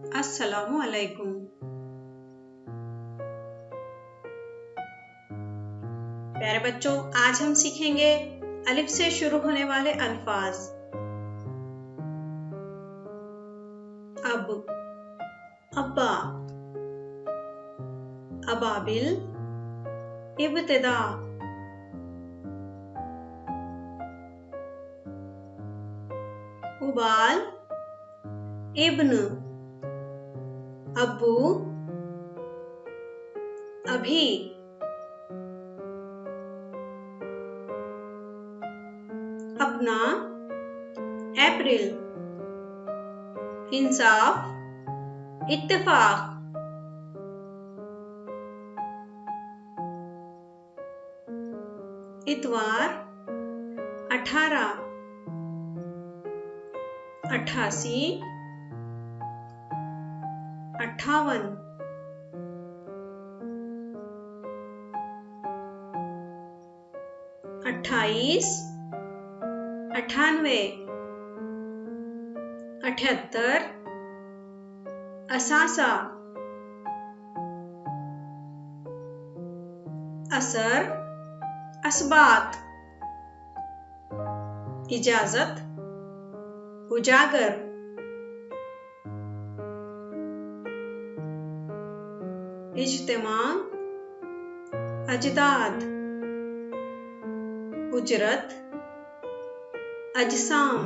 अस्सलामु अलैकुम। प्यारे बच्चों, आज हम सीखेंगे अलिफ से शुरू होने वाले अल्फाज। अब, अब्बा, अबाबिल, इब्तिदा, उबाल, इब्न, अब्बू, अभी, अपना, अप्रैल, इंसाफ, इत्तेफाक, इतवार, 18, 88, 58, 28, 98, 78, असासा, असर, असबात, इजाजत, उजागर, इज्तिमा, अजदाद, उजरत, अजसाम,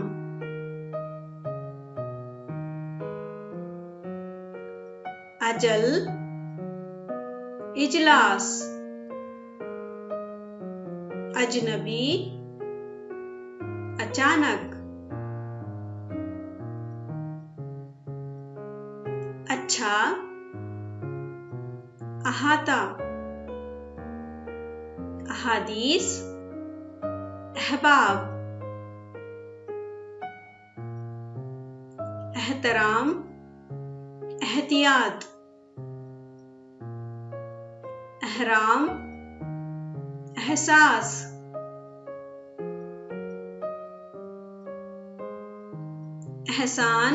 अजल, इजलास, अजनबी, अचानक, अच्छा, अहाता, अहादीस, अहबाब, एहतराम, एहतियात, अहराम, एहसास, एहसान,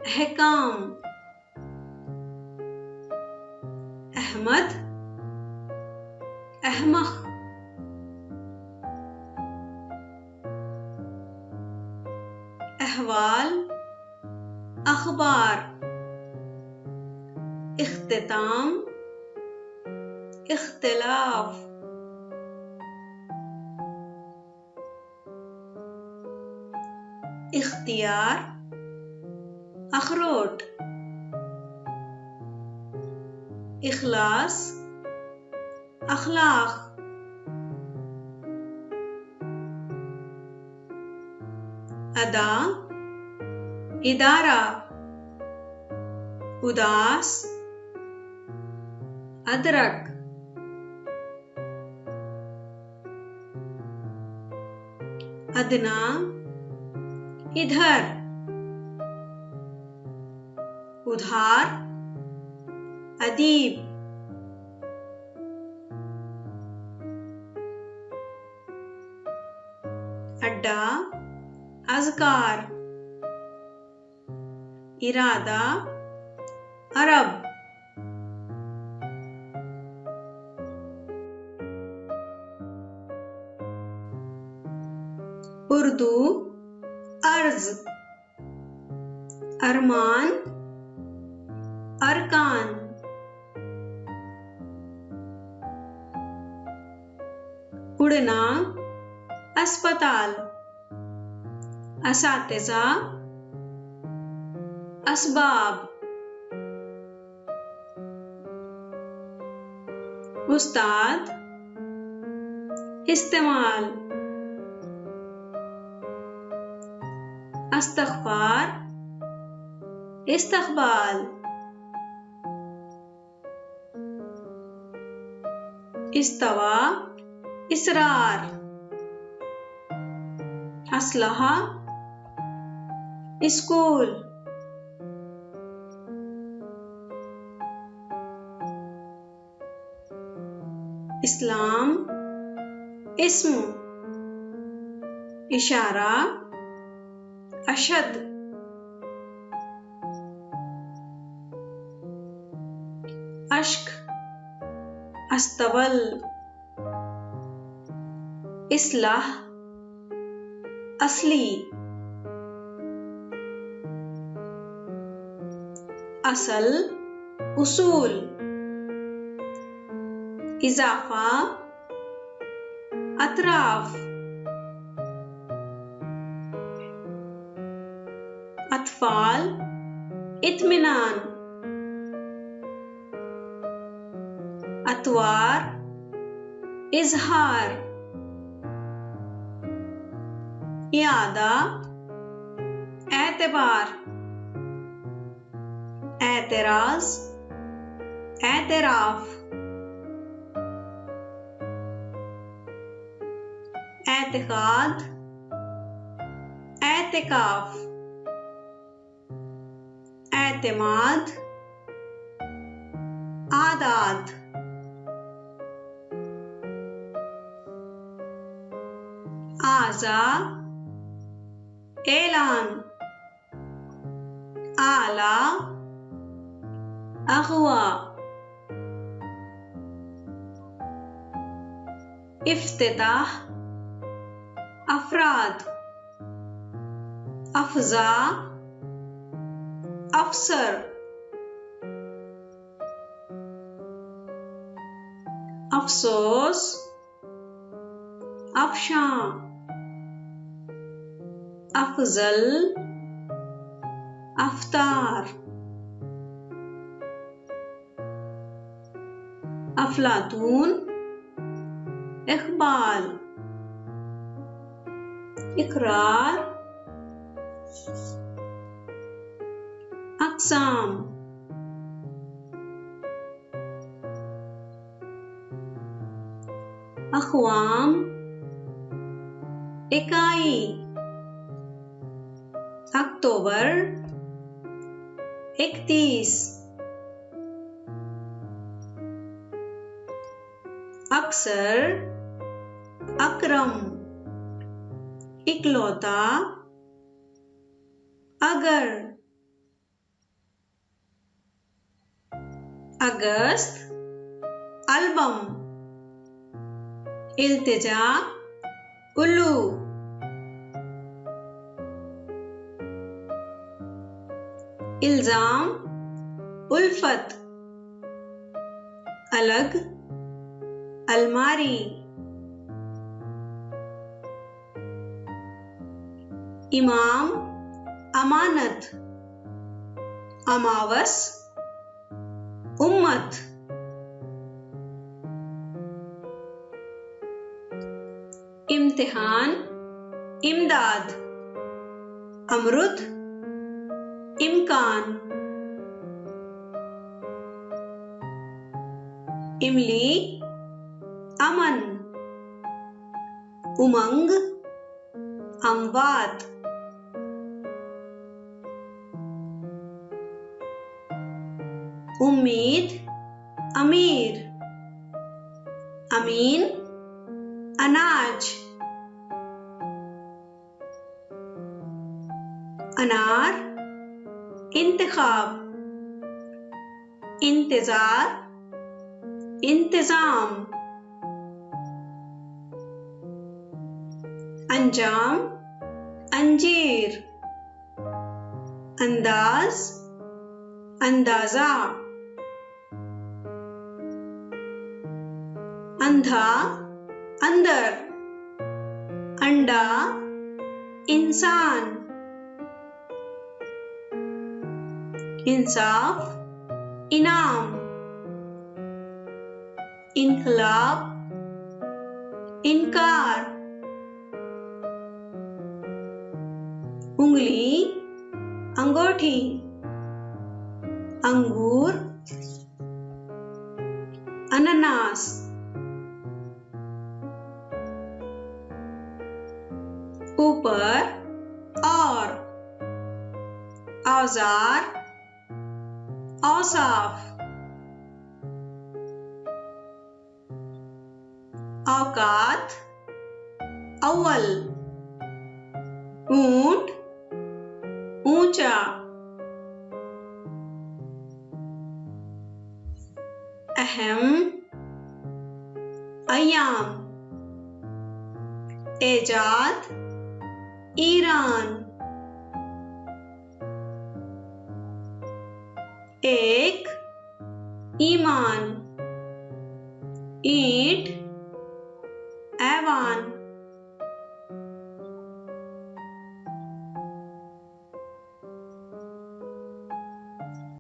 अहकाम, अहमद, अहमक, अहवाल, अखबार, इख्तिताम, इख्तिलाफ, इख्तियार, अखरोट, इखलास, अखलाक, अदा, इदारा, उदास, अदरक, अदना, इधर, उधार, अदीब, अड्डा, अज़कार, इरादा, अरब, उर्दू, अर्ज, अरमान, अरकान, उड़ना, अस्पताल, असातिज़ा, असबाब, उस्ताद, इस्तेमाल, अस्तग़फ़ार, इस्तक़बाल, इस्तवा, इसरार, असलहा, स्कूल, इस्लाम, इस्म, इशारा, अशद, अश्क, अस्तबल, इस्लाह, असली, असल, उसूल, इजाफा, अतराफ, अतफाल, इत्मिनान, अतवार, इजहार, यादा, एतबार, एतराज, एतराफ, एतिकाद, एतिकाफ, एतमाद, आदात, आजा, ऐलान, आला, अगवा, इफ्तिताह, अफराद, अफजा, अफसर, अफसोस, अफशां, अफजल, अफ्तार, अफलातून, इकबाल, इकरार, अक़साम, अक़वाम, इकाई, अक्टूबर, 31, अक्सर, अकरम, इकलौता, अगर, अगस्त, अल्बम, इल्तिजा, उल्लू, इल्जाम, उल्फत, अलग, अलमारी, इमाम, अमानत, अमावस, उम्मत, इम्तिहान, इमदाद, अमरुद, इम्कान, इमली, अमन, उमंग, अमवात, उम्मीद, अमीर, अमीन, अनाज, अनार, इंतखाब, इंतजार, इंतजाम, अंजाम, अंजीर, अंदाज, अंदाजा, अंधा, अंदर, अंडा, इंसान, इंसाफ, इनाम, इनकलाब, इनकार, उंगली, अंगूठी, अंगूर, अनानास, ऊपर और, औजार, औसाफ, औकात, अव्वल, ऊंट, ऊंचा, अहम अय्याम, एजाद ईरान, एक ईमान, ईंट ऐवान,